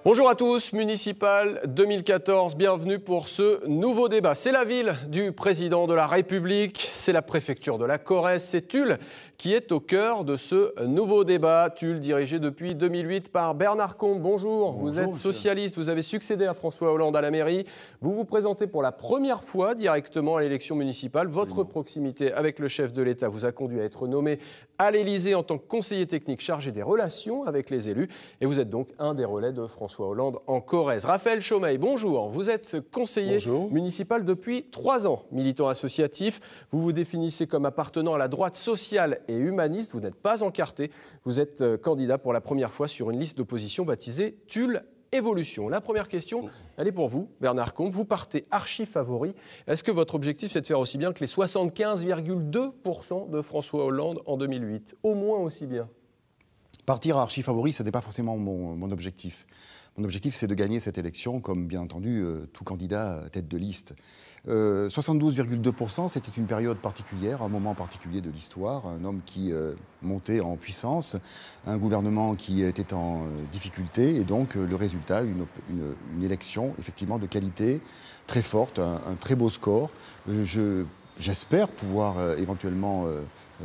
Bonjour à tous, Municipal 2014, bienvenue pour ce nouveau débat. C'est la ville du président de la République, c'est la préfecture de la Corrèze, c'est Tulle qui est au cœur de ce nouveau débat. Tulle dirigé depuis 2008 par Bernard Combe. Bonjour, vous êtes socialiste, vous avez succédé à François Hollande à la mairie. Vous vous présentez pour la première fois directement à l'élection municipale. Votre proximité avec le chef de l'État vous a conduit à être nommé à l'Élysée en tant que conseiller technique chargé des relations avec les élus. Et vous êtes donc un des relais de François Hollande en Corrèze. Raphaël Chaumeil, bonjour. Vous êtes conseiller municipal depuis 3 ans, militant associatif. Vous vous définissez comme appartenant à la droite sociale et humaniste. Vous n'êtes pas encarté. Vous êtes candidat pour la première fois sur une liste d'opposition baptisée Tulle Évolution. La première question, elle est pour vous, Bernard Combe. Vous partez archi-favori. Est-ce que votre objectif, c'est de faire aussi bien que les 75,2% de François Hollande en 2008 ? Au moins aussi bien. Partir archi-favori, ce n'est pas forcément mon objectif. Mon objectif, c'est de gagner cette élection, comme bien entendu tout candidat tête de liste. 72,2%, c'était une période particulière, un moment particulier de l'histoire, un homme qui montait en puissance, un gouvernement qui était en difficulté, et donc le résultat, une élection effectivement de qualité très forte, un très beau score. J'espère pouvoir éventuellement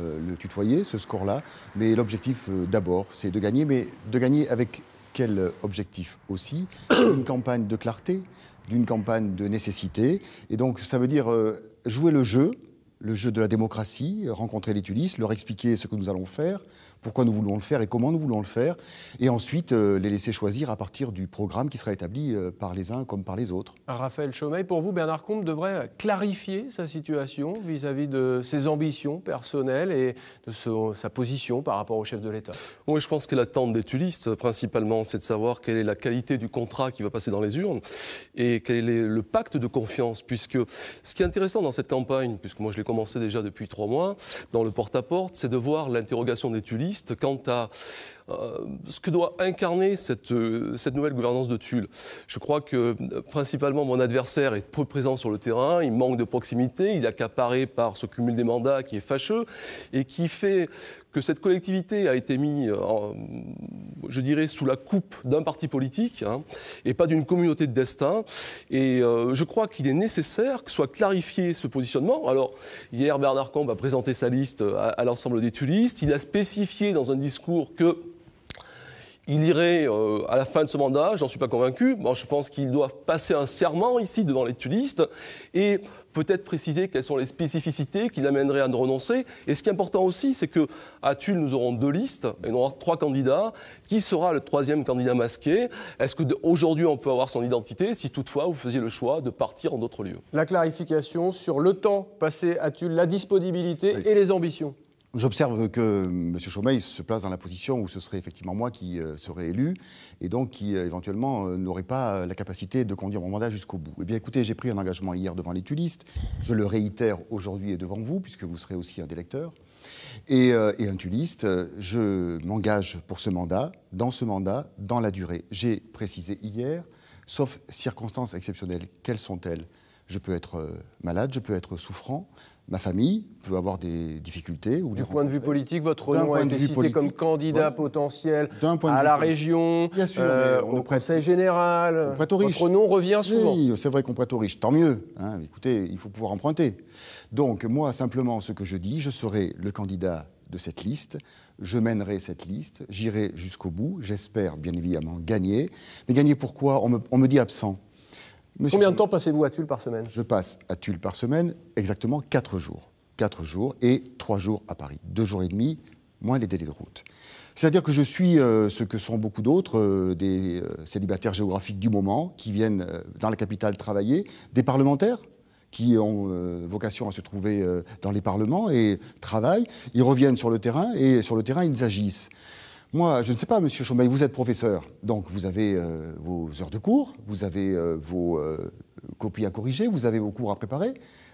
le tutoyer, ce score-là, mais l'objectif d'abord, c'est de gagner, mais de gagner avec quel objectif aussi? Une campagne de clarté, d'une campagne de nécessité. Et donc, ça veut dire jouer le jeu de la démocratie, rencontrer les tullistes, leur expliquer ce que nous allons faire, pourquoi nous voulons le faire et comment nous voulons le faire, et ensuite les laisser choisir à partir du programme qui sera établi par les uns comme par les autres. Raphaël Chaumeil, pour vous, Bernard Combe devrait clarifier sa situation vis-à-vis de ses ambitions personnelles et de sa position par rapport au chef de l'État. Oui, je pense que l'attente des tullistes, principalement, c'est de savoir quelle est la qualité du contrat qui va passer dans les urnes et quel est le pacte de confiance, puisque ce qui est intéressant dans cette campagne, puisque moi je l'ai commencé déjà depuis 3 mois, dans le porte-à-porte, c'est de voir l'interrogation des tullistes quant à ce que doit incarner cette nouvelle gouvernance de Tulle. Je crois que principalement mon adversaire est peu présent sur le terrain, il manque de proximité, il est accaparé par ce cumul des mandats qui est fâcheux et qui fait que cette collectivité a été mise, je dirais, sous la coupe d'un parti politique et pas d'une communauté de destin. Et je crois qu'il est nécessaire que soit clarifié ce positionnement. Alors, hier, Bernard Combe a présenté sa liste à l'ensemble des tullistes. Il a spécifié dans un discours que il irait à la fin de ce mandat, j'en suis pas convaincu. Bon, je pense qu'il doit passer un serment ici devant les tullistes et peut-être préciser quelles sont les spécificités qui l'amèneraient à ne renoncer. Et ce qui est important aussi, c'est qu'à Tulle, nous aurons 2 listes et nous aurons 3 candidats. Qui sera le 3e candidat masqué? Est-ce qu'aujourd'hui, on peut avoir son identité si toutefois vous faisiez le choix de partir en d'autres lieux? La clarification sur le temps passé à Tulle, la disponibilité et les ambitions. J'observe que M. Chaumeil se place dans la position où ce serait effectivement moi qui serais élu et donc qui éventuellement n'aurait pas la capacité de conduire mon mandat jusqu'au bout. Eh bien écoutez, j'ai pris un engagement hier devant les tullistes, je le réitère aujourd'hui et devant vous, puisque vous serez aussi un des électeurs, et un tulliste, je m'engage pour ce mandat, dans la durée. J'ai précisé hier, sauf circonstances exceptionnelles, quelles sont-elles? Je peux être malade, je peux être souffrant, ma famille peut avoir des difficultés. Du point de vue politique, votre nom a été cité comme candidat potentiel à la région, bien sûr, au Conseil général. Votre nom revient souvent. Oui, c'est vrai qu'on prête aux riches, tant mieux. Écoutez, il faut pouvoir emprunter. Donc moi, simplement, ce que je dis, je serai le candidat de cette liste, je mènerai cette liste, j'irai jusqu'au bout, j'espère bien évidemment gagner. Mais gagner pourquoi? On me dit absent. Combien de temps passez-vous à Tulle par semaine? Je passe à Tulle par semaine exactement 4 jours. 4 jours et 3 jours à Paris. 2 jours et demi, moins les délais de route. C'est-à-dire que je suis ce que sont beaucoup d'autres, des célibataires géographiques du moment, qui viennent dans la capitale travailler, des parlementaires qui ont vocation à se trouver dans les parlements et travaillent. Ils reviennent sur le terrain et sur le terrain, ils agissent. Moi, je ne sais pas, Monsieur Chaumeil, vous êtes professeur, donc vous avez vos heures de cours, vous avez vos copies à corriger, vous avez vos cours à préparer.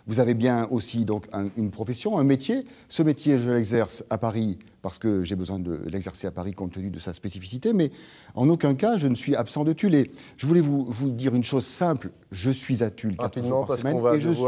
Vous avez bien aussi donc une profession, un métier. Ce métier, je l'exerce à Paris parce que j'ai besoin de l'exercer à Paris compte tenu de sa spécificité, mais en aucun cas, je ne suis absent de Tulle. Et je voulais vous dire une chose simple. Je suis à Tulle 4 jours par semaine et je suis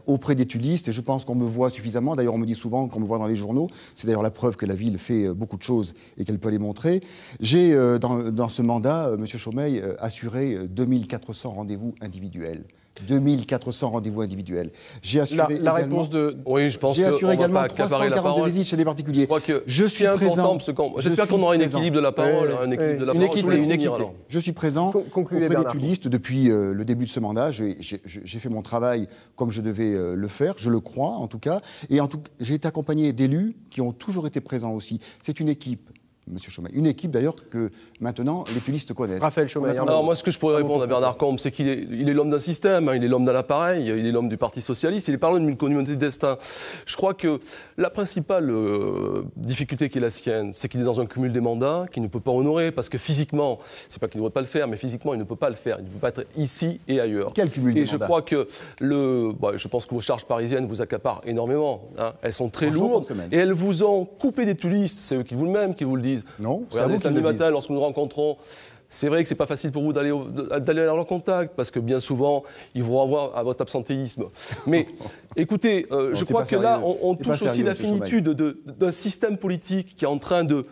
auprès des tullistes et je pense qu'on me voit suffisamment. D'ailleurs, on me dit souvent qu'on me voit dans les journaux. C'est d'ailleurs la preuve que la ville fait beaucoup de choses et qu'elle peut les montrer. J'ai, dans ce mandat, M. Chaumeil, assuré 2400 rendez-vous individuels. 2400 rendez-vous individuels. J'ai assuré la réponse de... Oui, je pense j'ai assuré qu'on également va pas accaparer la 342 parole. visites chez des particuliers. Je crois que je suis présent. J'espère qu'on aura un équilibre de la parole. Un équilibre de la parole. Je suis présent auprès des tullistes depuis le début de ce mandat. J'ai fait mon travail comme je devais le faire, je le crois en tout cas. Et j'ai été accompagné d'élus qui ont toujours été présents aussi. C'est une équipe. Monsieur Chaumeil. Une équipe d'ailleurs que maintenant les tullistes connaissent. Raphaël Chaumeil. Alors moi ce que je pourrais répondre à Bernard Combe, c'est qu'il est l'homme d'un système, il est l'homme d'un appareil, il est l'homme du Parti Socialiste, il est parlant d'une communauté de destin. Je crois que la principale difficulté qui est la sienne, c'est qu'il est dans un cumul des mandats qu'il ne peut pas honorer parce que physiquement, c'est pas qu'il ne devrait pas le faire, mais physiquement il ne peut pas le faire, il ne peut pas être ici et ailleurs. Quel cumul des mandats ? Et je crois que je pense que vos charges parisiennes vous accaparent énormément. Hein. Elles sont très lourdes et elles vous ont coupé des tullistes, c'est eux qui vous-même qui vous le disent. Non, regardez, samedi matin, lorsque nous nous rencontrons, c'est vrai que c'est pas facile pour vous d'aller à leur contact, parce que bien souvent, ils vous renvoient à votre absentéisme. Mais écoutez, je crois que là, on touche aussi la finitude d'un système politique qui est en train de,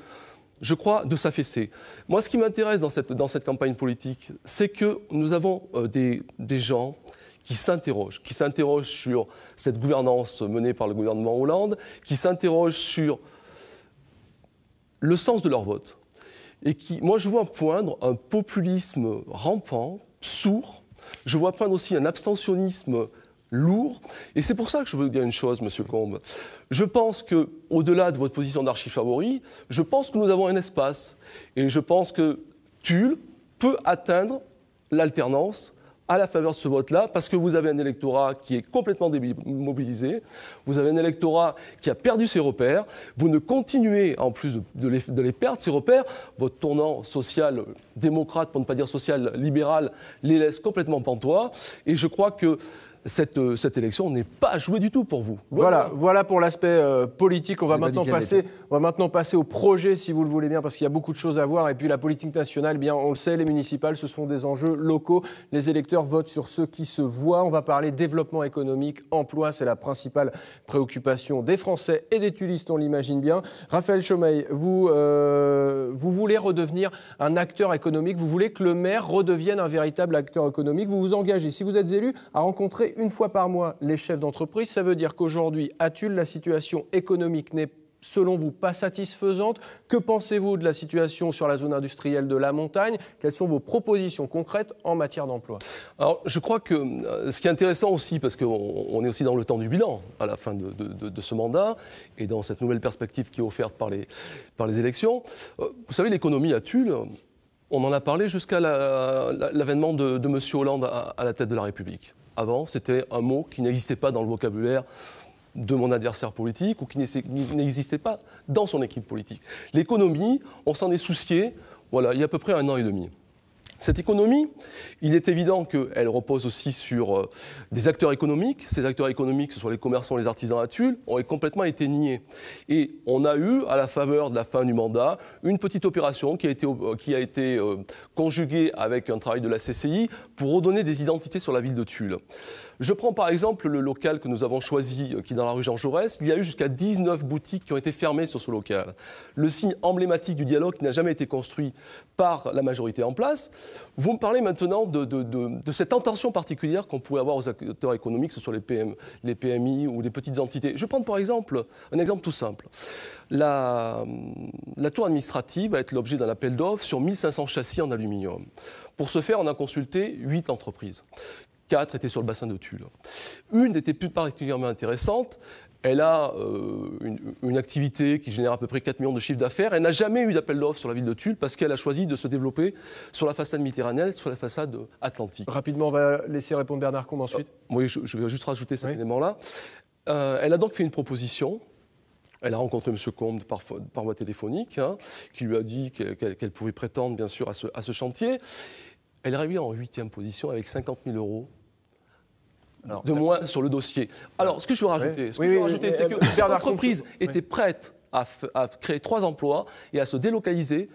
je crois, de s'affaisser. Moi, ce qui m'intéresse dans cette campagne politique, c'est que nous avons des gens qui s'interrogent sur cette gouvernance menée par le gouvernement Hollande, qui s'interrogent sur le sens de leur vote. Et moi, je vois poindre un populisme rampant, sourd. Je vois poindre aussi un abstentionnisme lourd. Et c'est pour ça que je veux vous dire une chose, Monsieur Combe. Je pense qu'au-delà de votre position d'archi-favori, je pense que nous avons un espace. Et je pense que Tulle peut atteindre l'alternance à la faveur de ce vote-là, parce que vous avez un électorat qui est complètement démobilisé, vous avez un électorat qui a perdu ses repères, vous ne continuez, en plus de les perdre, ces repères, votre tournant social-démocrate, pour ne pas dire social-libéral, les laisse complètement pantois, et je crois que cette élection n'est pas jouée du tout pour vous. Voilà pour l'aspect politique. On va maintenant passer au projet, si vous le voulez bien, parce qu'il y a beaucoup de choses à voir. Et puis la politique nationale, eh bien, on le sait, les municipales, ce sont des enjeux locaux. Les électeurs votent sur ceux qui se voient. On va parler développement économique, emploi, c'est la principale préoccupation des Français et des tullistes, on l'imagine bien. Raphaël Chaumeil, vous voulez redevenir un acteur économique, vous voulez que le maire redevienne un véritable acteur économique. Vous vous engagez, si vous êtes élu, à rencontrer une fois par mois les chefs d'entreprise. Ça veut dire qu'aujourd'hui, à Tulle, la situation économique n'est, selon vous, pas satisfaisante. Que pensez-vous de la situation sur la zone industrielle de la montagne ? Quelles sont vos propositions concrètes en matière d'emploi ? Alors, je crois que ce qui est intéressant aussi, parce qu'on est aussi dans le temps du bilan à la fin de ce mandat et dans cette nouvelle perspective qui est offerte par les élections, vous savez, l'économie à Tulle, on en a parlé jusqu'à l'avènement de M. Hollande à la tête de la République. Avant, c'était un mot qui n'existait pas dans le vocabulaire de mon adversaire politique ou qui n'existait pas dans son équipe politique. L'économie, on s'en est soucié, il y a à peu près 1 an et demi. Cette économie, il est évident qu'elle repose aussi sur des acteurs économiques. Ces acteurs économiques, que ce soit les commerçants, les artisans à Tulle, ont complètement été niés. Et on a eu, à la faveur de la fin du mandat, une petite opération qui a été conjuguée avec un travail de la CCI pour redonner des identités sur la ville de Tulle. Je prends par exemple le local que nous avons choisi, qui est dans la rue Jean Jaurès. Il y a eu jusqu'à 19 boutiques qui ont été fermées sur ce local. Le signe emblématique du dialogue qui n'a jamais été construit par la majorité en place. Vous me parlez maintenant de cette intention particulière qu'on pourrait avoir aux acteurs économiques, que ce soit les PMI ou les petites entités. Je vais prendre par exemple un exemple tout simple. La tour administrative va être l'objet d'un appel d'offres sur 1500 châssis en aluminium. Pour ce faire, on a consulté 8 entreprises. 4 étaient sur le bassin de Tulle. Une était plus particulièrement intéressante. Elle a une activité qui génère à peu près 4 millions de chiffre d'affaires. Elle n'a jamais eu d'appel d'offres sur la ville de Tulle parce qu'elle a choisi de se développer sur la façade méditerranéenne, sur la façade atlantique. Rapidement, on va laisser répondre Bernard Combe ensuite. Oui, je vais juste rajouter cet élément-là. Elle a donc fait une proposition. Elle a rencontré M. Combe par voie téléphonique, qui lui a dit qu'elle pouvait prétendre, bien sûr, à ce chantier. Elle est arrivée en 8e position avec 50 000 euros de moins sur le dossier. Alors, ce que je veux rajouter, c'est que cette entreprise était prête à créer 3 emplois et à se délocaliser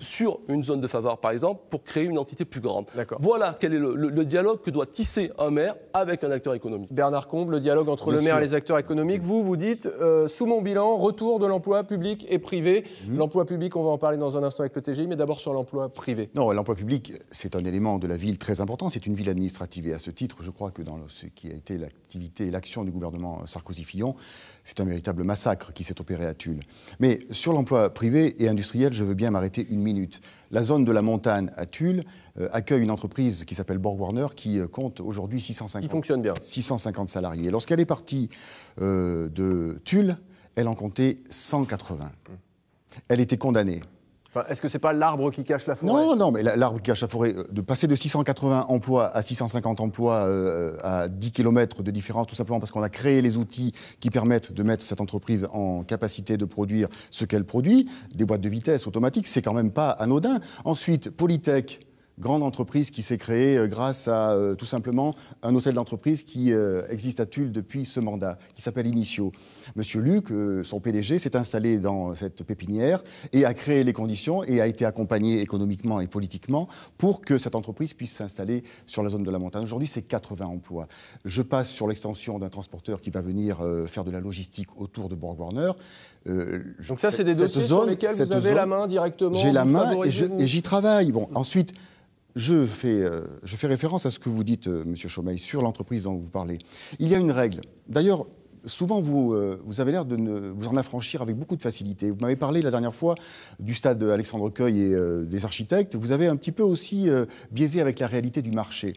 sur une zone de faveur, par exemple, pour créer une entité plus grande. Voilà quel est le dialogue que doit tisser un maire avec un acteur économique. Bernard Combe, le dialogue entre le maire et les acteurs économiques. Vous dites, sous mon bilan, retour de l'emploi public et privé. L'emploi public, on va en parler dans un instant avec le TGI, mais d'abord sur l'emploi privé. Non, l'emploi public, c'est un élément de la ville très important. C'est une ville administrative. Et à ce titre, je crois que dans ce qui a été l'activité et l'action du gouvernement Sarkozy-Fillon, c'est un véritable massacre qui s'est opéré à Tulle. Mais sur l'emploi privé et industriel, je veux bien m'arrêter une minute. La zone de la montagne à Tulle accueille une entreprise qui s'appelle Borg-Warner qui compte aujourd'hui 650 salariés. Lorsqu'elle est partie de Tulle, elle en comptait 180. Elle était condamnée. Enfin, est-ce que ce n'est pas l'arbre qui cache la forêt ? Non, mais l'arbre qui cache la forêt, de passer de 680 emplois à 650 emplois à 10 km de différence, tout simplement parce qu'on a créé les outils qui permettent de mettre cette entreprise en capacité de produire ce qu'elle produit, des boîtes de vitesse automatiques, c'est quand même pas anodin. Ensuite, Polytech, grande entreprise qui s'est créée grâce à tout simplement un hôtel d'entreprise qui existe à Tulle depuis ce mandat, qui s'appelle Initio. Monsieur Luc, son PDG, s'est installé dans cette pépinière et a créé les conditions et a été accompagné économiquement et politiquement pour que cette entreprise puisse s'installer sur la zone de la montagne. Aujourd'hui, c'est 80 emplois. Je passe sur l'extension d'un transporteur qui va venir faire de la logistique autour de Borg-Warner. Donc ça, c'est des dossiers sur lesquels vous avez la main directement. J'ai la main et j'y travaille. Bon, ensuite, je fais référence à ce que vous dites, Monsieur Chaumeil, sur l'entreprise dont vous parlez. Il y a une règle. D'ailleurs, souvent, vous avez l'air de vous en affranchir avec beaucoup de facilité. Vous m'avez parlé la dernière fois du stade Alexandre Cueil et des architectes. Vous avez un petit peu aussi biaisé avec la réalité du marché.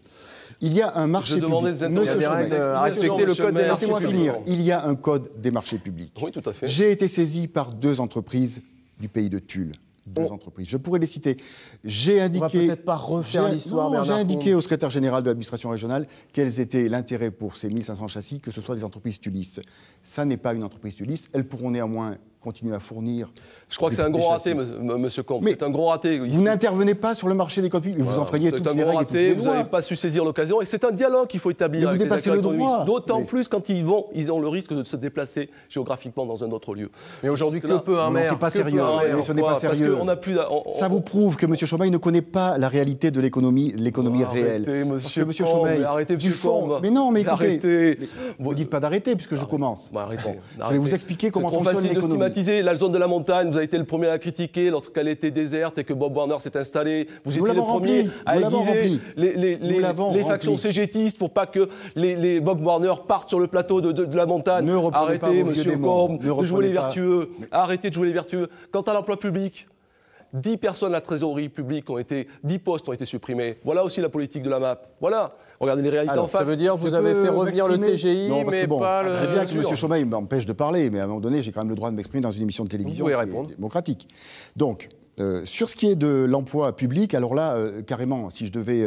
Il y a un marché public. Respecter le code des marchés publics. Il y a un code des marchés publics. Oui, tout à fait. J'ai été saisi par 2 entreprises du pays de Tulle. 2 entreprises. Je pourrais les citer. J'ai indiqué. On va peut-être pas refaire l'histoire, Bernard Combe. J'ai indiqué au secrétaire général de l'administration régionale quels étaient l'intérêt pour ces 1500 châssis, que ce soit des entreprises tullistes. Ça n'est pas une entreprise tulliste. Elles pourront néanmoins continuer à fournir. Je crois que c'est un gros raté, monsieur Combe. C'est un gros raté. Vous n'intervenez pas sur le marché des codes publics. Vous enfreignez toutes les règles. C'est un gros raté. Vous n'avez pas su saisir l'occasion. Et c'est un dialogue qu'il faut établir avec les acteurs économiques. D'autant plus quand ils ont le risque de se déplacer géographiquement dans un autre lieu. Mais aujourd'hui, que peut un maire ? C'est pas sérieux. Ce n'est pas sérieux. Parce qu'on n'a plus. Ça vous prouve que M. Chaumeil ne connaît pas la réalité de l'économie réelle. Arrêtez, monsieur Chaumeil. Arrêtez, du fond. Mais non, mais écoutez. Vous ne dites pas d'arrêter puisque je commence. Je vais vous expliquer comment fonctionne l'économie. C'est trop facile de stigmatiser la zone de la montagne. Vous avez été le premier à la critiquer lorsqu'elle était déserte et que Bob Warner s'est installé. Vous étiez le premier à aiguiser les factions cégétistes pour pas que les Bob Warner partent sur le plateau de la montagne. Arrêtez, monsieur Combe, de jouer les vertueux. Arrêtez de jouer les vertueux. Quant à l'emploi public, 10 personnes à la trésorerie publique 10 postes ont été supprimés. Voilà aussi la politique de la MAP. Voilà. Regardez les réalités en face. Ça veut dire que vous avez fait revenir le TGI, mais pas le... Très bien que M. Chaumeil m'empêche de parler, mais à un moment donné, j'ai quand même le droit de m'exprimer dans une émission de télévision démocratique. Donc, sur ce qui est de l'emploi public, alors là, carrément, si je devais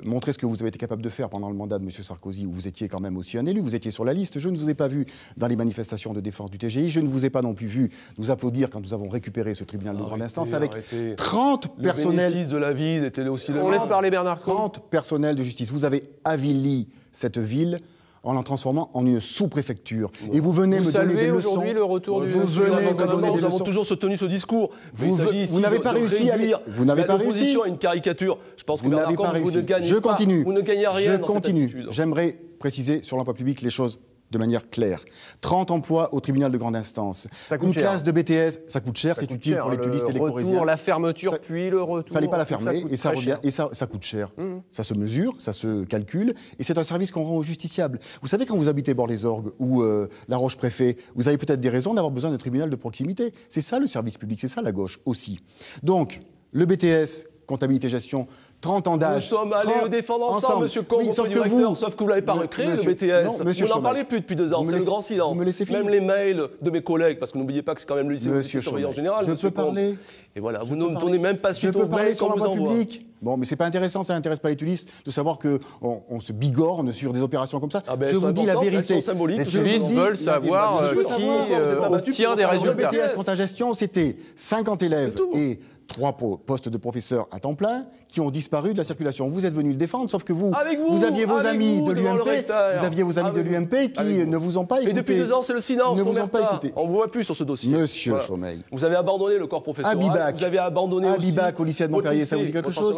montrer ce que vous avez été capable de faire pendant le mandat de M. Sarkozy, où vous étiez quand même aussi un élu, vous étiez sur la liste, je ne vous ai pas vu dans les manifestations de défense du TGI, je ne vous ai pas non plus vu nous applaudir quand nous avons récupéré ce tribunal de grande instance avec 30 personnels... Le bénéfice de la ville était aussi... On laisse parler Bernard Combe. 30 personnels de justice. Vous avez avili cette ville en la transformant en une sous-préfecture. Et vous venez me donner des leçons. Aujourd'hui le retour du... Nous avons toujours tenu ce discours. Vous n'avez pas réussi à lire. Vous n'avez pas réussi. L'opposition à une caricature. Je pense que Bernard Combe, vous ne gagnez pas. Vous ne gagnez rien dans cette attitude. J'aimerais préciser sur l'emploi public les choses de manière claire. 30 emplois au tribunal de grande instance. Une classe de BTS, ça coûte cher, c'est utile pour les tullistes et les corésiens. Le retour, la fermeture, puis le retour. Il ne fallait pas la fermer, et ça revient, et ça coûte cher. Ça se mesure, ça se calcule, et c'est un service qu'on rend aux justiciables. Vous savez, quand vous habitez Bord-les-Orgues ou La Roche-Préfet, vous avez peut-être des raisons d'avoir besoin d'un tribunal de proximité. C'est ça le service public, c'est ça la gauche aussi. Donc, le BTS, comptabilité-gestion, 30 ans d'âge. Nous sommes allés le défendre ensemble, monsieur Combe, sauf que vous ne l'avez pas recréé, le BTS. Vous n'en parlez plus depuis 2 ans, c'est le grand silence. Même les mails de mes collègues, parce que n'oubliez pas que c'est quand même le lycée surveillant général. Je peux parler. Et voilà, vous ne tournez même pas suite aux mails qu'on vous envoie. Bon, mais c'est pas intéressant, ça n'intéresse pas les tullistes de savoir qu'on se bigorne sur des opérations comme ça. Je vous dis la vérité. Les tullistes veulent savoir qui obtient des résultats. Le BTS, quant à gestion, c'était 50 élèves et 3 postes de professeurs à temps plein qui ont disparu de la circulation. Vous êtes venu le défendre, sauf que vous aviez vos amis de l'UMP qui ne vous ont pas écouté. Et depuis 2 ans, c'est le silence. Ne vous ont pas écouté. On ne vous voit plus sur ce dossier. Monsieur Chaumeil. Vous avez abandonné le corps professoral. Vous avez abandonné aussi Abibac au lycée de Montpellier, ça vous dit quelque chose?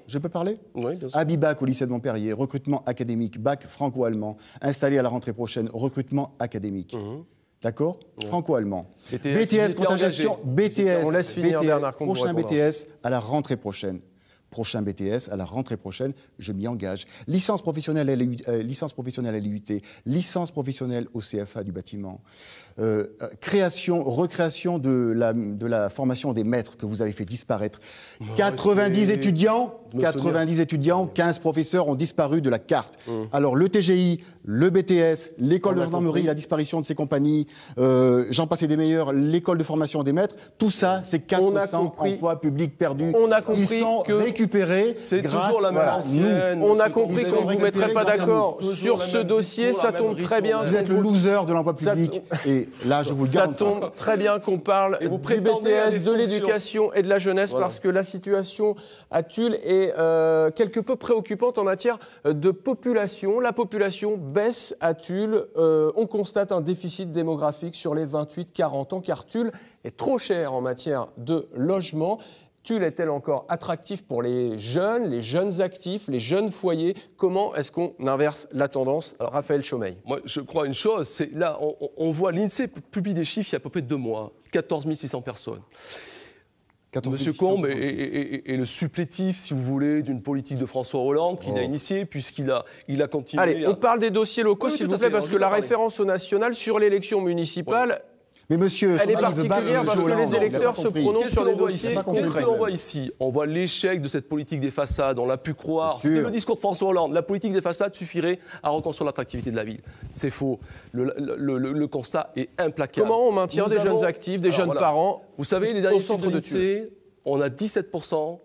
Je peux parler? Oui, bien sûr. Abibac au lycée de Montpellier, recrutement académique, bac franco-allemand, installé à la rentrée prochaine, recrutement académique. D'accord? Franco-allemand. BTS, contagion, BTS, on laisse finir Bernard Combe. Prochain BTS à la rentrée prochaine. Prochain BTS à la rentrée prochaine, je m'y engage. Licence professionnelle à l'IUT, licence professionnelle au CFA du bâtiment. Recréation de la formation des maîtres que vous avez fait disparaître. 90 étudiants, 15 professeurs ont disparu de la carte. Alors le TGI, le BTS, l'école de gendarmerie, la disparition de ces compagnies, j'en passe des meilleurs, l'école de formation des maîtres, tout ça, c'est 400 emplois publics perdus. On a compris Ils sont récupérés. C'est toujours la même ancienne. On a compris qu'on ne vous mettrait pas d'accord sur ce dossier. Ça tombe très bien. Vous êtes le loser de l'emploi public. Et là, je vous le garantis. Ça tombe très bien qu'on parle du BTS, de l'éducation et de la jeunesse, parce que la situation à Tulle est quelque peu préoccupante en matière de population. La population baisse à Tulle. On constate un déficit démographique sur les 28-40 ans, car Tulle est trop cher en matière de logement. Tulle est-elle encore attractif pour les jeunes actifs, les jeunes foyers? Comment est-ce qu'on inverse la tendance? Alors, Raphaël Chaumeil. Moi, je crois une chose, c'est là, on voit l'INSEE publie des chiffres il y a à peu près 2 mois, 14 600 personnes. Monsieur Combe est le supplétif, si vous voulez, d'une politique de François Hollande qu'il a initiée, puisqu'il a continué. Allez, on parle des dossiers locaux, s'il vous plaît, parce que la référence au national sur l'élection municipale... Mais monsieur, elle est particulière parce que les électeurs se prononcent sur les dossiers concrets. Qu'est-ce que l'on voit ici? On voit l'échec de cette politique des façades. On l'a pu croire. C'était le discours de François Hollande. La politique des façades suffirait à reconstruire l'attractivité de la ville. C'est faux. Le constat est implacable. Comment on maintient des jeunes actifs, des jeunes parents? Vous savez, les derniers chiffres de l'INSEE, on a 17%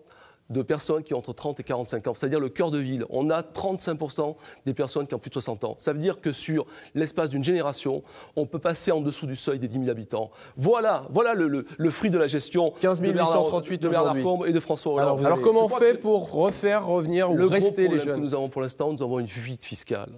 de personnes qui ont entre 30 et 45 ans, c'est-à-dire le cœur de ville. On a 35% des personnes qui ont plus de 60 ans. Ça veut dire que sur l'espace d'une génération, on peut passer en dessous du seuil des 10 000 habitants. Voilà le fruit de la gestion 15 838 de Bernard Combe et de François Hollande. Alors comment on fait pour revenir ou rester les jeunes? Le que nous avons pour l'instant, nous avons une fuite fiscale.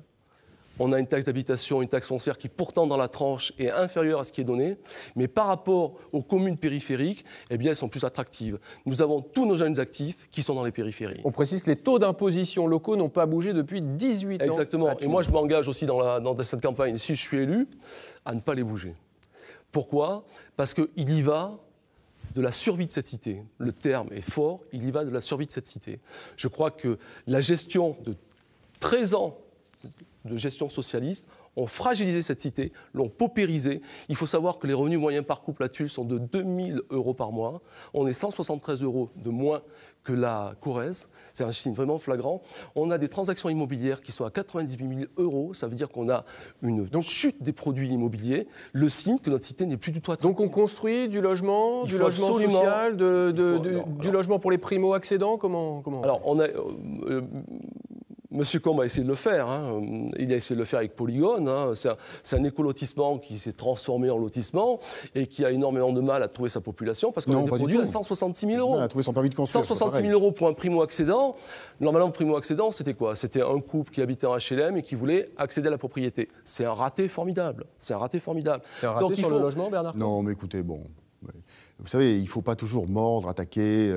On a une taxe d'habitation, une taxe foncière qui pourtant dans la tranche est inférieure à ce qui est donné, mais par rapport aux communes périphériques, eh bien elles sont plus attractives. Nous avons tous nos jeunes actifs qui sont dans les périphéries. On précise que les taux d'imposition locaux n'ont pas bougé depuis 18 ans. Exactement. Et moi je m'engage aussi dans cette campagne, si je suis élu, à ne pas les bouger. Pourquoi? Parce qu'il y va de la survie de cette cité. Le terme est fort, il y va de la survie de cette cité. Je crois que la gestion de 13 ans de gestion socialiste ont fragilisé cette cité, l'ont paupérisée. Il faut savoir que les revenus moyens par couple à Tulle sont de 2 000 € par mois. On est 173 € de moins que la Corrèze. C'est un signe vraiment flagrant. On a des transactions immobilières qui sont à 98 000 €. Ça veut dire qu'on a une chute des produits immobiliers. Le signe que notre cité n'est plus du tout attractive. Donc on construit du logement social, du logement pour les primo-accédants. Comment Alors, on a... Monsieur Combe a essayé de le faire. Il a essayé de le faire avec Polygone. C'est un écolotissement qui s'est transformé en lotissement et qui a énormément de mal à trouver sa population parce qu'on a des produits à 166 000 €. Il a trouvé son permis de construire. 166 000 € pour un primo-accédant. Normalement, primo-accédant, c'était quoi? C'était un couple qui habitait en HLM et qui voulait accéder à la propriété. C'est un raté formidable. C'est un raté formidable. C'est un raté sur le logement, Bernard? Non, mais écoutez, bon... Vous savez, il ne faut pas toujours mordre, attaquer,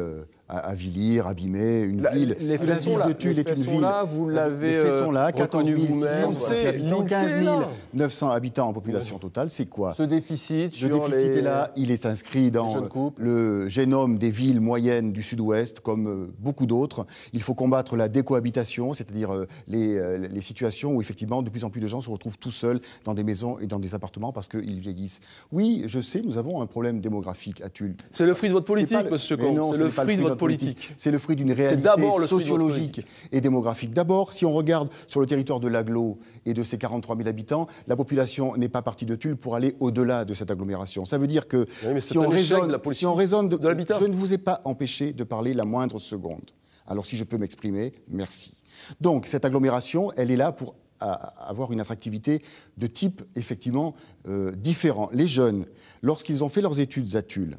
avilir, abîmer une ville. Les faits sont là. Les faits sont là, vous l'avez Les faits sont là, 14 600 habitants, 15 900 habitants en population totale, c'est quoi? Ce déficit est là, il est inscrit dans le génome des villes moyennes du sud-ouest, comme beaucoup d'autres. Il faut combattre la décohabitation, c'est-à-dire les situations où effectivement de plus en plus de gens se retrouvent tout seuls dans des maisons et dans des appartements parce qu'ils vieillissent. Oui, je sais, nous avons un problème démographique à Tulle. C'est le fruit de votre politique, monsieur Combe. C'est le fruit de votre politique. C'est le fruit d'une réalité sociologique et démographique. D'abord, si on regarde sur le territoire de l'Agglo et de ses 43 000 habitants, la population n'est pas partie de Tulle pour aller au-delà de cette agglomération. Ça veut dire que si on raisonne de l'habitat, je ne vous ai pas empêché de parler la moindre seconde. Alors si je peux m'exprimer, merci. Donc cette agglomération, elle est là pour avoir une attractivité de type effectivement différent. Les jeunes, lorsqu'ils ont fait leurs études à Tulle,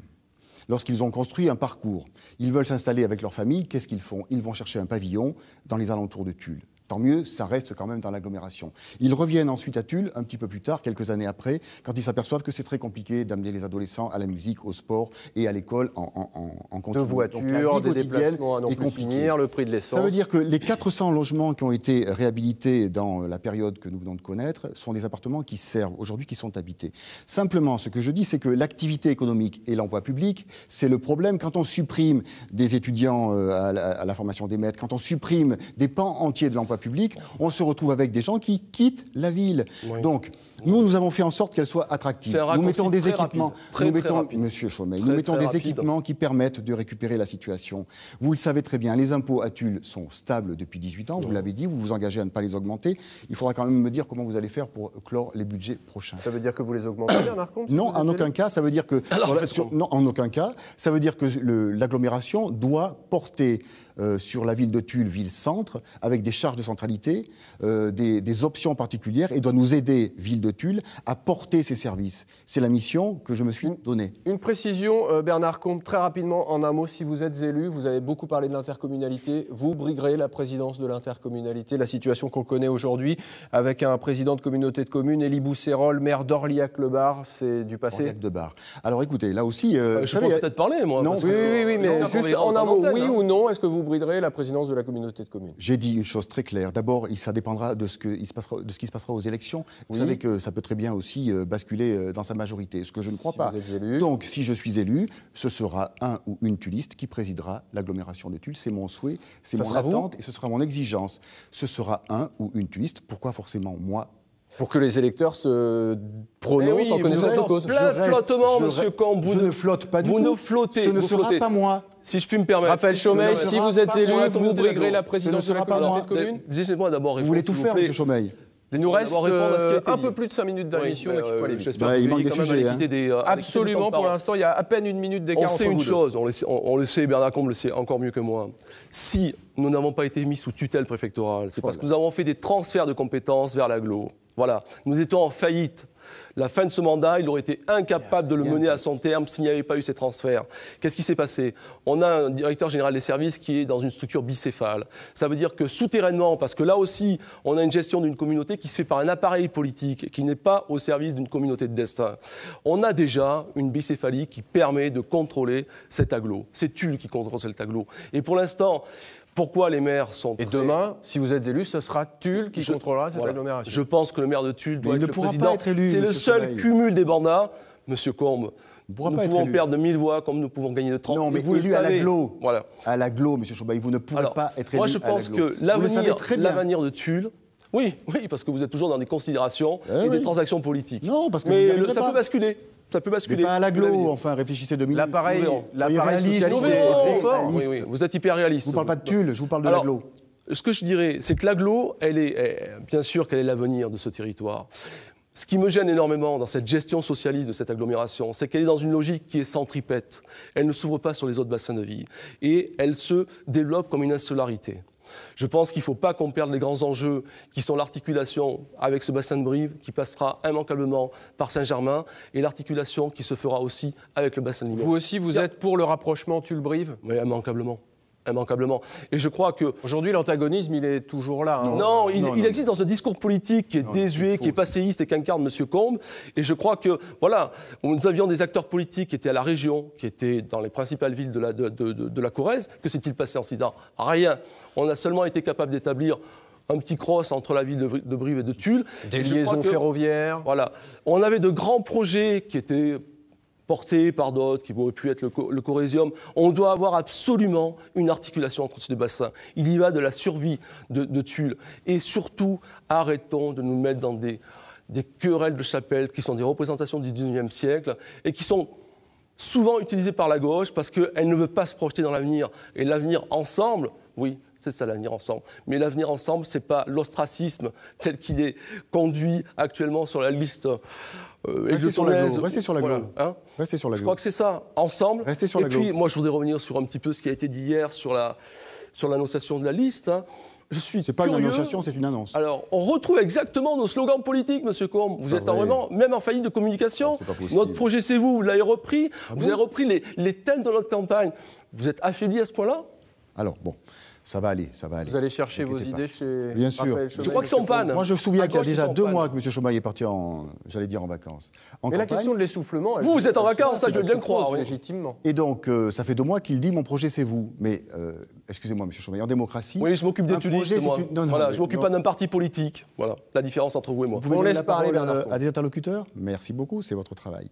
lorsqu'ils ont construit un parcours, ils veulent s'installer avec leur famille, qu'est-ce qu'ils font? Ils vont chercher un pavillon dans les alentours de Tulle. Tant mieux, ça reste quand même dans l'agglomération. Ils reviennent ensuite à Tulle, un petit peu plus tard, quelques années après, quand ils s'aperçoivent que c'est très compliqué d'amener les adolescents à la musique, au sport et à l'école en continu. De voitures, des déplacements à non plus finir, le prix de l'essence. Ça veut dire que les 400 logements qui ont été réhabilités dans la période que nous venons de connaître sont des appartements qui servent aujourd'hui, qui sont habités. Simplement, ce que je dis, c'est que l'activité économique et l'emploi public, c'est le problème. Quand on supprime des étudiants à la formation des maîtres, quand on supprime des pans entiers de l'emploi public, on se retrouve avec des gens qui quittent la ville. Oui. Donc, nous avons fait en sorte qu'elle soit attractive. Nous mettons des équipements, Monsieur Chaumet, nous mettons des équipements qui permettent de récupérer la situation. Vous le savez très bien, les impôts à Tulle sont stables depuis 18 ans, vous l'avez dit, vous vous engagez à ne pas les augmenter. Il faudra quand même me dire comment vous allez faire pour clore les budgets prochains. Ça veut dire que vous les augmentez, Bernard Combe? Non, en aucun cas. Ça veut dire que en aucun cas. Ça veut dire que l'agglomération doit porter sur la ville de Tulle, ville-centre, avec des charges de centralité, des options particulières, et doit nous aider, ville de Tulle, à porter ces services. C'est la mission que je me suis donnée. Une précision, Bernard Combe, très rapidement, en un mot, si vous êtes élu, vous avez beaucoup parlé de l'intercommunalité, vous briguerez la présidence de l'intercommunalité, la situation qu'on connaît aujourd'hui, avec un président de communauté de communes, Élie Bousserolles, maire d'Orliac-le-Bar, c'est du passé? Orliac-de-Bar. Alors écoutez, là aussi... je peux peut-être parler, moi. Non, oui, mais juste en un mot, oui ou non, est-ce que vous briderez la présidence de la communauté de communes? J'ai dit une chose très claire. D'abord, ça dépendra de ce qui se passera aux élections. Vous savez que ça peut très bien aussi basculer dans sa majorité, ce que je ne crois pas. Vous êtes élu. Donc, si je suis élu, ce sera un ou une tulliste qui présidera l'agglomération de Tulle. C'est mon souhait, c'est mon attente et ce sera mon exigence. Ce sera un ou une tulliste. Pourquoi forcément moi? Pour que les électeurs se prononcent en connaissance de cause. Plein flottement, monsieur Combe. Je ne flotte pas du tout. Vous ne flottez. Ce ne sera pas moi. Si je puis me permettre. Raphaël Chaumet, si vous êtes élu, vous briguerez la présidence de la communauté de communes? Laissez-moi d'abord répondre. Vous voulez tout faire, monsieur Chaumet? Il nous reste un peu plus de 5 minutes d'émission, donc il faut aller vite. Il manque des sujets. Absolument, pour l'instant, il y a à peine une minute d'écart entre vous deux. On sait une chose, on le sait, Bernard Combe le sait encore mieux que moi. Si nous n'avons pas été mis sous tutelle préfectorale, c'est parce que nous avons fait des transferts de compétences vers l'agglo. Voilà, nous étions en faillite. La fin de ce mandat, il aurait été incapable de le mener à son terme s'il n'y avait pas eu ces transferts. Qu'est-ce qui s'est passé? On a un directeur général des services qui est dans une structure bicéphale. Ça veut dire que souterrainement, parce que là aussi, on a une gestion d'une communauté qui se fait par un appareil politique, qui n'est pas au service d'une communauté de destin. On a déjà une bicéphalie qui permet de contrôler cet agglo. C'est Tulle qui contrôle cet agglo. Et pour l'instant... Pourquoi les maires sont prêts? Et demain, si vous êtes élu, ce sera Tulle qui contrôlera cette agglomération. Je pense que le maire de Tulle doit être le président. Pas être élu, c'est le seul cumul des mandats, monsieur Combe. Nous pouvons perdre de 1000 voix comme nous pouvons gagner de 30. Non, mais vous élu à l'agglo. Voilà. À l'agglo, monsieur Chaumet, vous ne pourrez pas être élu à l'agglo. Moi, je pense que l'avenir de Tulle... Oui, parce que vous êtes toujours dans des considérations et des transactions politiques. Non, parce que ça peut basculer. Ça peut basculer. Mais pas à l'agglo, enfin, réfléchissez 2 minutes. L'appareil socialiste est très fort. Oui, vous êtes hyper réaliste. Je ne vous parle pas de Tulle, je vous parle de l'agglo. Ce que je dirais, c'est que l'agglo, bien sûr qu'elle est l'avenir de ce territoire. Ce qui me gêne énormément dans cette gestion socialiste de cette agglomération, c'est qu'elle est dans une logique qui est centripète. Elle ne s'ouvre pas sur les autres bassins de vie. Et elle se développe comme une insularité. Je pense qu'il ne faut pas qu'on perde les grands enjeux qui sont l'articulation avec ce bassin de Brive qui passera immanquablement par Saint-Germain et l'articulation qui se fera aussi avec le bassin de Limoges. Vous aussi, vous êtes pour le rapprochement Tulle-Brive? Oui, immanquablement. Et je crois que... Aujourd'hui, l'antagonisme, il est toujours là. Non, il existe dans ce discours politique qui est désuet, qui est passéiste et qu'incarne M. Combe. Et je crois que, nous avions des acteurs politiques qui étaient à la région, qui étaient dans les principales villes de la Corrèze. Que s'est-il passé en 6 ans? Rien. On a seulement été capable d'établir un petit cross entre la ville de Brive et de Tulle. Des liaisons ferroviaires. Voilà. On avait de grands projets qui étaient... portés par d'autres, qui auraient pu être le Corésium. On doit avoir absolument une articulation entre ces deux bassins. Il y va de la survie de Tulle. Et surtout, arrêtons de nous mettre dans des querelles de chapelle qui sont des représentations du XIXe siècle et qui sont souvent utilisées par la gauche parce qu'elle ne veut pas se projeter dans l'avenir. Et l'avenir ensemble, oui, c'est ça l'avenir ensemble. Mais l'avenir ensemble, ce n'est pas l'ostracisme tel qu'il est conduit actuellement sur la liste Restez sur l'agglo. Restez sur l'agglo. Voilà, Restez sur l'agglo. Je crois que c'est ça, ensemble. Restez sur l'agglo. Et puis, moi, je voudrais revenir sur un petit peu ce qui a été dit hier sur l'annonciation de la liste. Je suis C'est pas une curieux. annonciation, c'est une annonce. Alors, on retrouve exactement nos slogans politiques, Monsieur Combe. Vous êtes vraiment, même en faillite de communication. C'est pas possible. Notre projet, c'est vous l'avez repris. Ah vous bon avez repris les thèmes de notre campagne. Vous êtes affaibli à ce point-là? Alors, bon, ça va aller, ça va aller. Vous allez chercher vos N'inquiétez pas. idées chez Bien sûr. Raphaël Je Chaumet, crois que c'est en Monsieur panne. Combe. Moi, je me souviens À qu'il y a gauche, ils déjà sont 2 en mois que M. Chaumet est parti j'allais dire en vacances. En Mais la campagne. question de l'essoufflement... elle Vous êtes en se- vacances, ça, je veux elle bien se le croire, pose oui. légitimement. Et donc, ça fait 2 mois qu'il dit mon projet, c'est vous. Mais, excusez-moi, M. Chaumet, en démocratie. Oui, je m'occupe un d'études, projet, moi. c'est une- non, non, Voilà, mais je m'occupe non. pas d'un parti politique. Voilà, la différence entre vous et moi. Vous pouvez On donner laisse la parler parole, Bernard Combe. à des interlocuteurs. Merci beaucoup, c'est votre travail.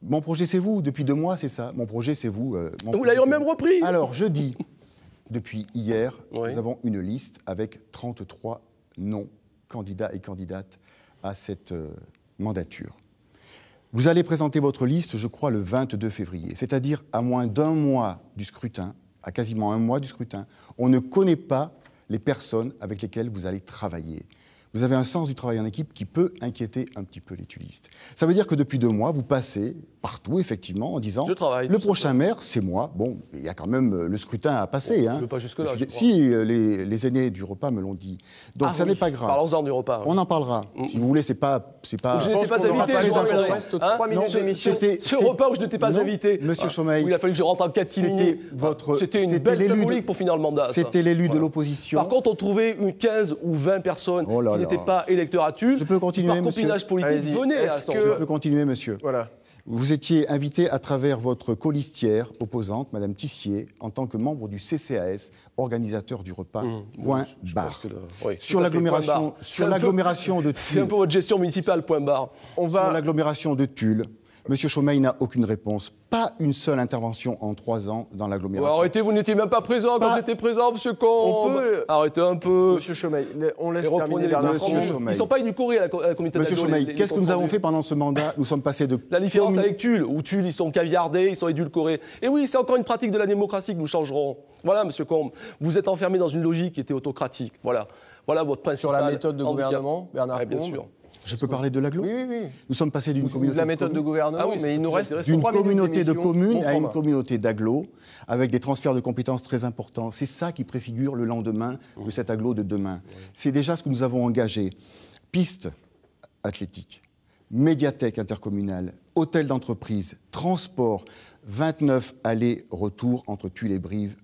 Mon projet, c'est vous. Depuis 2 mois, c'est ça. Mon projet, c'est vous. Mon Vous projet, l'avez c'est même vous. repris. Alors, je dis, depuis hier, Oui. nous avons une liste avec 33 noms, candidats et candidates à cette mandature. Vous allez présenter votre liste, je crois, le 22 février, c'est-à-dire à moins d'1 mois du scrutin, à quasiment 1 mois du scrutin. On ne connaît pas les personnes avec lesquelles vous allez travailler. Vous avez un sens du travail en équipe qui peut inquiéter un petit peu les tulistes. Ça veut dire que depuis 2 mois, vous passez partout, effectivement, en disant Je travaille, le tout prochain maire, c'est moi. Bon, il y a quand même le scrutin à passer. Je ne veux pas jusque-là, je crois. Si, les aînés du repas me l'ont dit. Donc Ah ça oui, n'est pas grave. Parlons-en du repas. On en parlera. Si vous voulez, c'est pas. Je Je n'étais pense pas qu'on aura invité, pas je vous le temps, rappellerai. il nous reste Hein 3 minutes Non, d'émission. c'était- Ce repas où je n'étais pas Non, invité. Monsieur Ah, Chaumet, où il a fallu que je rentre en catimini. C'était une belle l'élu symbolique pour finir le mandat. ça. C'était l'élu de Voilà. l'opposition. Par contre, on trouvait une 15 ou 20 personnes Oh là qui là. n'étaient pas électeurs à Tulle. Je peux continuer, Par monsieur copinage politique, Allez-y. venaient à Est-ce son que- Je peux continuer, monsieur. Voilà. Vous étiez invité à travers votre colistière opposante, Madame Tissier, en tant que membre du CCAS, organisateur du repas. Point Je barre. pense que oui, Sur tout à fait, point l'agglomération, barre. sur C'est un peu- l'agglomération de C'est un Tulle, peu votre gestion municipale, point barre. On sur va... l'agglomération de Tulle, Monsieur Chaumet n'a aucune réponse. Pas une seule intervention en 3 ans dans l'agglomération. Arrêtez, vous n'étiez même pas présent quand Pas- j'étais présent, monsieur On Combe. peut- Arrêtez un peu. Monsieur Chaumet, on laisse Et reprenez terminer les Bernard Monsieur Combe. Combe. Chaumet. Ils ne sont pas édulcorés à la communauté Monsieur d'agglo, Chaumet, les qu'est-ce que nous comptes avons rendus. fait pendant ce mandat? Nous sommes passés de... La différence avec Tulle, où Tulle, ils sont caviardés, ils sont édulcorés. Et oui, c'est encore une pratique de la démocratie que nous changerons. Voilà, monsieur Combe, vous êtes enfermé dans une logique qui était autocratique. Voilà, voilà votre principal Sur la méthode de handicap. gouvernement, Bernard Ouais, bien Combe. sûr. Je peux parler de l'agglo? Oui, oui, oui. Nous sommes passés d'une communauté La méthode de gouvernement, Ah oui, mais c'est il nous plus reste intéressant. d'une 3 minutes communauté de d'émission. communes Bon à une format. communauté d'agglo, avec des transferts de compétences très importants. C'est ça qui préfigure le lendemain de cet agglo de demain. C'est déjà ce que nous avons engagé. Piste athlétique, médiathèque intercommunale, hôtel d'entreprise, transport, 29 allers-retours entre Tulle et Brive,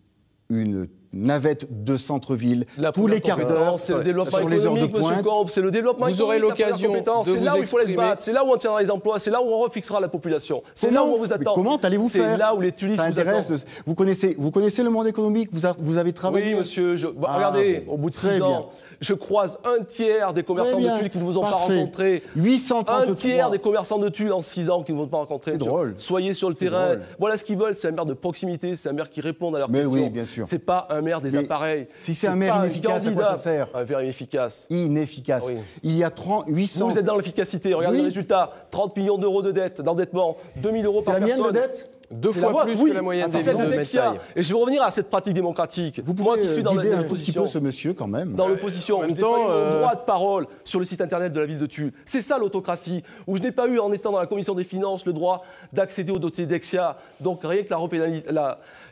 une navette de centre-ville La tous les première quarts d'heure, compétence, c'est le développement sur les heures de économique, monsieur pointe. Combe, c'est le développement Vous aurez économique, la première l'occasion compétence. de C'est vous là où il faut les se exprimer. battre, c'est là où on tiendra les emplois, c'est là où on refixera la population, c'est là où on vous Mais attend. comment allez-vous faire? C'est là où les tulistes Ça vous intéresse attendent. vous connaissez le monde économique, vous avez travaillé. Oui, monsieur. Ah, Regardez, bon. au bout de Très 6 bien. ans, je croise un tiers des commerçants Très de bien. Tulle qui ne vous ont Parfait. pas rencontré. 833. Un tiers des commerçants de Tulle en 6 ans qui ne vous ont pas rencontré. C'est drôle. Soyez sur le terrain. drôle. Voilà ce qu'ils veulent. C'est un maire de proximité. C'est un maire qui répond à leurs Mais questions. oui, bien sûr. C'est pas un maire des Mais appareils. si c'est un maire pas inefficace, à quoi candidat. ça sert? Un maire inefficace. Inefficace. Oui. Il y a 800. Vous êtes dans l'efficacité. Regardez Oui. le résultat. 30 millions d'euros de dette, d'endettement. 2 000 euros C'est par la mienne personne. de dette? 2 C'est la fois vôtre, plus oui. que la moyenne C'est des celle villes de de Dexia. Métaille. Et je vais revenir à cette pratique démocratique. Vous Moi pouvez qui suis dans guider un tout petit l'opposition. peu ce monsieur quand même. Dans l'opposition, En où même je n'ai pas temps, eu mon droit de parole sur le site internet de la ville de Tulle. C'est ça l'autocratie, où je n'ai pas eu, en étant dans la commission des finances, le droit d'accéder au dossier Dexia. Donc rien que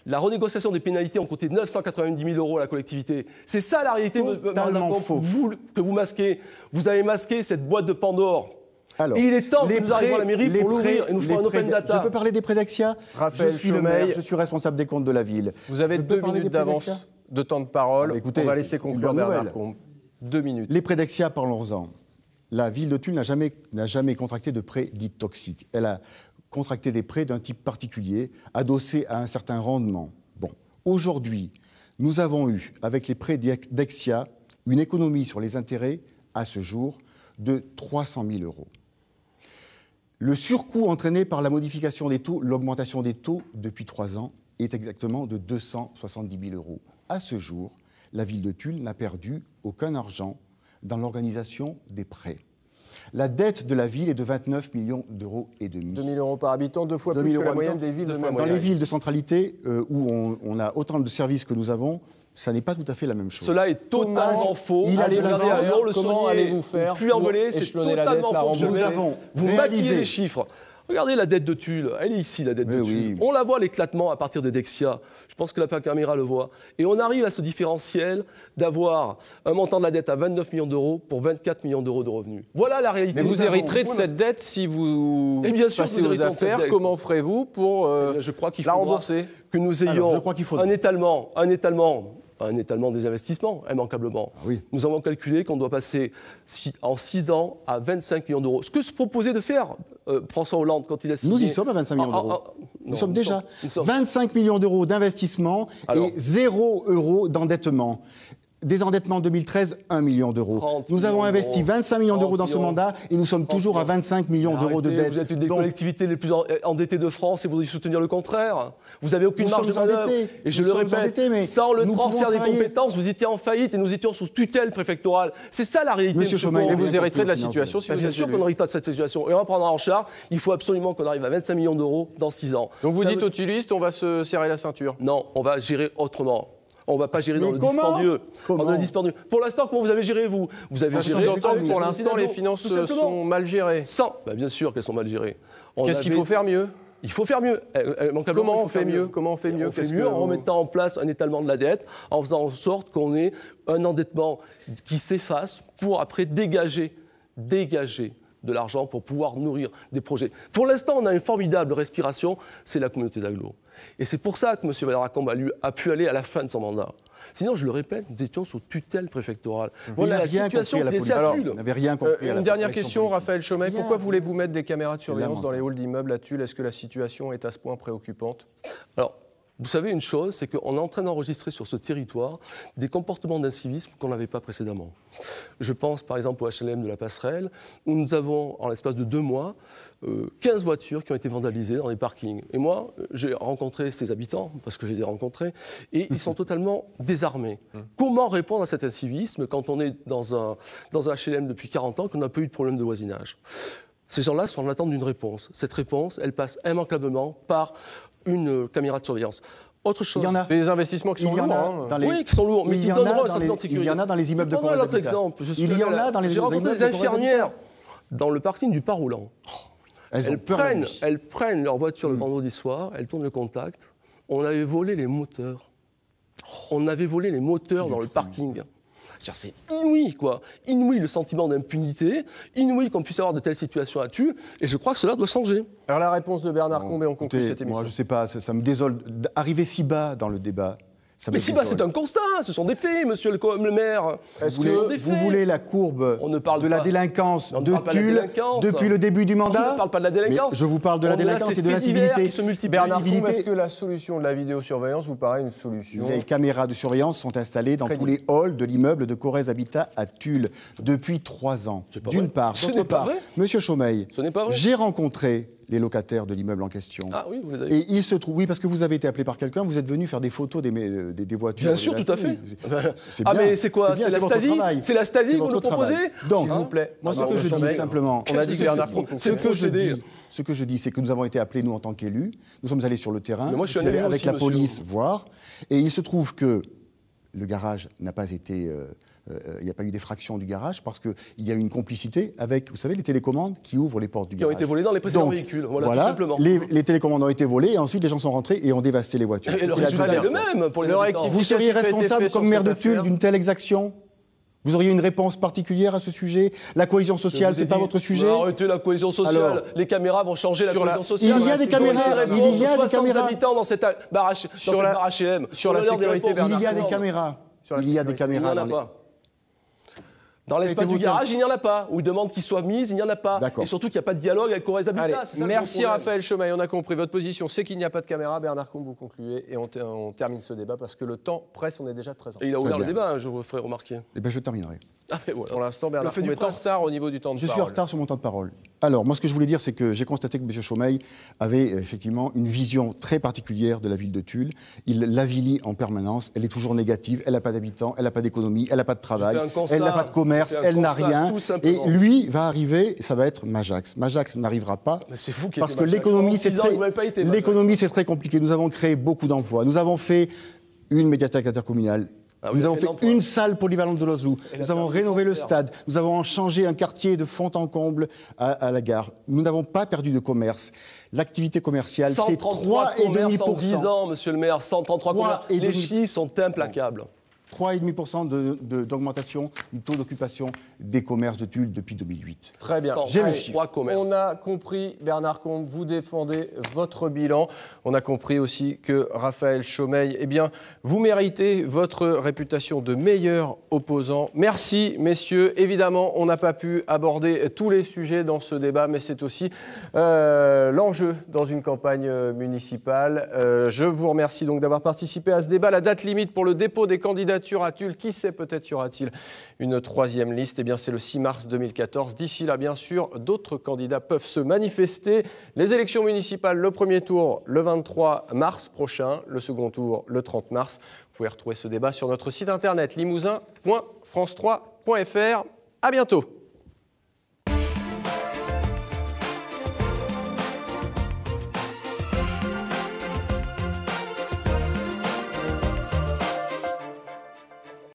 la renégociation des pénalités ont coûté 990 000 euros à la collectivité. C'est ça la réalité Totalement faux. que vous masquez. Vous avez masqué cette boîte de Pandore. Alors, Et il est temps les que nous arrivions à la mairie les pour l'ouvrir et nous les ferons un open prêts- data. Je peux parler des prêts Dexia? Raphaël Je suis le Chaumet. maire, je suis responsable des comptes de la ville. Vous avez Je peux 2 parler minutes des prêts d'avance Dexia? de temps de parole. Ah bah écoutez, on va c'est laisser une conclure bonne Bernard nouvelle. Combe. 2 minutes. Les prêts Dexia, parlons-en. La ville de Tulle n'a jamais contracté de prêts dits toxiques. Elle a contracté des prêts d'un type particulier, adossés à un certain rendement. Bon, aujourd'hui, nous avons eu, avec les prêts Dexia, une économie sur les intérêts, à ce jour, de 300 000 euros. Le surcoût entraîné par la modification des taux, l'augmentation des taux depuis 3 ans, est exactement de 270 000 euros. À ce jour, la ville de Tulle n'a perdu aucun argent dans l'organisation des prêts. La dette de la ville est de 29 millions d'euros et demi. 2 000 euros par habitant, 2 fois 2 plus 000 que la euros moyenne habitant. des villes de Deux fois même Dans les taille. villes de centralité où on a autant de services que nous avons, ça n'est pas tout à fait la même chose. Cela est totalement faux. il a Allez de la voir valeur. ailleurs, le comment saunier, allez-vous faire puis envolé, pour c'est échelonner la totalement dette, la faux. rembourser Nous avons Vous réalisé- maquillez les chiffres. Regardez la dette de Tulle, elle est ici, la dette de Tulle. On la voit, l'éclatement à partir de Dexia. Je pense que la caméra le voit. Et on arrive à ce différentiel d'avoir un montant de la dette à 29 millions d'euros pour 24 millions d'euros de revenus. Voilà la réalité. Mais vous hériterez de cette dette si vous passez aux affaires. Comment ferez-vous pour la rembourser? Que nous ayons un étalement des investissements, immanquablement. Ah oui. Nous avons calculé qu'on doit passer en 6 ans à 25 millions d'euros. Ce que se proposait de faire François Hollande quand il a signé... Nous y sommes à 25 millions d'euros. Nous sommes déjà 25 millions d'euros d'investissement et 0 € d'endettement. Désendettement en 2013, 1 million d'euros. Nous avons investi 25 millions d'euros dans ce mandat et nous sommes toujours à 25 millions d'euros de dette. Vous êtes une des collectivités les plus endettées de France et vous devez soutenir le contraire. Vous n'avez aucune marge de manœuvre. Et je le répète, sans le transfert des compétences, vous étiez en faillite et nous étions sous tutelle préfectorale. C'est ça la réalité. Monsieur Chaumet, et vous hériterez de la situation si vous bien sûr qu'on héritera de cette situation. Et on prendra en charge. Il faut absolument qu'on arrive à 25 millions d'euros dans 6 ans. Donc vous dites aux tuilistes, on va se serrer la ceinture? Non, on va gérer autrement. On ne va pas gérer dans le dispendieux. Pour l'instant, comment vous avez géré, vous? Vous avez géré. Pour l'instant, les finances sont mal gérées. Bien sûr qu'elles sont mal gérées. Qu'est-ce qu'il faut faire mieux? Il faut faire mieux. Comment on fait mieux? On fait mieux en remettant en place un étalement de la dette, en faisant en sorte qu'on ait un endettement qui s'efface pour après dégager de l'argent pour pouvoir nourrir des projets. Pour l'instant, on a une formidable respiration, c'est la communauté d'agglo. Et c'est pour ça que M. Valera-Combe a pu aller à la fin de son mandat. Sinon, je le répète, nous étions sous tutelle préfectorale. Voilà la situation qui laissait à Tulle. Une dernière question, Raphaël Chaumet. Pourquoi voulez-vous mettre des caméras de surveillance dans les halls d'immeubles à Tulle? Est-ce que la situation est à ce point préoccupante? Alors, vous savez une chose, c'est qu'on est en train d'enregistrer sur ce territoire des comportements d'incivisme qu'on n'avait pas précédemment. Je pense par exemple au HLM de la Passerelle, où nous avons, en l'espace de 2 mois, 15 voitures qui ont été vandalisées dans les parkings. Et moi, j'ai rencontré ces habitants, parce que je les ai rencontrés, et ils sont totalement désarmés. Comment répondre à cet incivisme quand on est dans un HLM depuis 40 ans et qu'on n'a pas eu de problème de voisinage? Ces gens-là sont en attente d'une réponse. Cette réponse, elle passe immanquablement par une caméra de surveillance. Autre chose. Il y en a. Des investissements qui sont lourds. Oui, qui sont lourds, mais qui donneront un sentiment de sécurité. Il y en a dans les immeubles de Corrèze Habitat. Exemple. Il y en a dans les immeubles de Corrèze Habitat. J'ai rencontré des infirmières dans le parking du Pas-Roulant. Elles prennent leur voiture le vendredi soir, elles tournent le contact. On avait volé les moteurs. On avait volé les moteurs dans le parking. C'est inouï, quoi. Inouï le sentiment d'impunité, inouï qu'on puisse avoir de telles situations à Tulle, et je crois que cela doit changer. Alors la réponse de Bernard Combe, et on conclut cette émission. Moi, je ne sais pas, ça me désole d'arriver si bas dans le débat. Mais si, c'est un constat, ce sont des faits, monsieur le maire. Vous voulez la courbe de la délinquance de Tulle depuis le début du mandat? On ne parle pas de la délinquance. Je vous parle de la délinquance et de la civilité. Bernard Combe, est-ce que la solution de la vidéosurveillance vous paraît une solution? Les caméras de surveillance sont installées dans tous les halls de l'immeuble de Corrèze Habitat à Tulle depuis 3 ans. D'une part. D'autre part, monsieur Chaumet, j'ai rencontré les locataires de l'immeuble en question. Ah oui, vous les avez. Et il se trouve, oui, parce que vous avez été appelé par quelqu'un, vous êtes venu faire des photos des voitures. Bien sûr, tout à fait. C'est bien. Mais c'est quoi? C'est la Stasi? C'est la Stasi que vous nous proposez? Donc, s'il vous plaît. Moi, ce que je dis simplement, on a dit que Bernard Combe, ce que je dis, c'est que nous avons été appelés, nous, en tant qu'élus. Nous sommes allés sur le terrain. Mais moi, je suis allé avec la police voir. Et il se trouve que le garage n'a pas été... il n'y a pas eu d'effraction du garage parce qu'il y a eu une complicité avec, vous savez, les télécommandes qui ouvrent les portes du garage. Qui ont été volées dans les précédents véhicules, voilà, tout simplement. Les télécommandes ont été volées et ensuite les gens sont rentrés et ont dévasté les voitures. Et le résultat est le même pour les habitants. Vous seriez responsable comme maire de Tulle d'une telle exaction? Vous auriez une réponse particulière à ce sujet? La cohésion sociale, c'est pas votre sujet? Arrêtez la cohésion sociale. Alors, les caméras vont changer la cohésion sociale. Il y a des caméras. Il y a des caméras. Habitants dans cette barre HLM. Sur la sécurité, il y a des caméras. Il y a des caméras. Il n'y en a pas. Dans l'espace du garage, il n'y en a pas. Ou demande qu'ils soient mises, il n'y en a pas. Et surtout qu'il n'y a pas de dialogue avec Corrèze Habitat. Merci Raphaël Chaumet, on a compris. Votre position, c'est qu'il n'y a pas de caméra. Bernard Combe, vous concluez et on termine ce débat parce que le temps presse, on est déjà 13 ans. Et il a ouvert le débat, je vous ferai remarquer. Eh bien, je terminerai. Voilà. Pour l'instant, Bernard Combe est en retard au niveau du temps de parole. Je suis en retard sur mon temps de parole. Alors, moi, ce que je voulais dire, c'est que j'ai constaté que M. Chaumet avait effectivement une vision très particulière de la ville de Tulle. Il l'avilit en permanence. Elle est toujours négative. Elle n'a pas d'habitants, elle n'a pas d'économie, elle n'a pas de travail, elle n'a pas de commerce, elle n'a rien. Et lui va arriver, ça va être Majax. Majax n'arrivera pas. Mais c'est fou qu'il parce que l'économie, c'est très compliqué. Nous avons créé beaucoup d'emplois. Nous avons fait une médiathèque intercommunale Nous avons fait une salle polyvalente de l'Oslo. Nous avons rénové le stade. Nous avons changé un quartier de fond en comble à la gare. Nous n'avons pas perdu de commerce. L'activité commerciale, c'est 3,5% en 10 ans, monsieur le maire. 133 commerces. Les chiffres sont implacables. 3,5% d'augmentation du taux d'occupation des commerces de Tulle depuis 2008. Très bien. On a compris, Bernard Combe, vous défendez votre bilan. On a compris aussi que Raphaël Chaumeil, eh bien, vous méritez votre réputation de meilleur opposant. Merci, messieurs. Évidemment, on n'a pas pu aborder tous les sujets dans ce débat, mais c'est aussi l'enjeu dans une campagne municipale. Je vous remercie donc d'avoir participé à ce débat. La date limite pour le dépôt des candidatures à Tulle, qui sait, peut-être y aura-t-il une troisième liste. Eh bien, c'est le 6 mars 2014. D'ici là, bien sûr, d'autres candidats peuvent se manifester. Les élections municipales, le premier tour, le 23 mars prochain, le second tour, le 30 mars. Vous pouvez retrouver ce débat sur notre site internet limousin.france3.fr. À bientôt.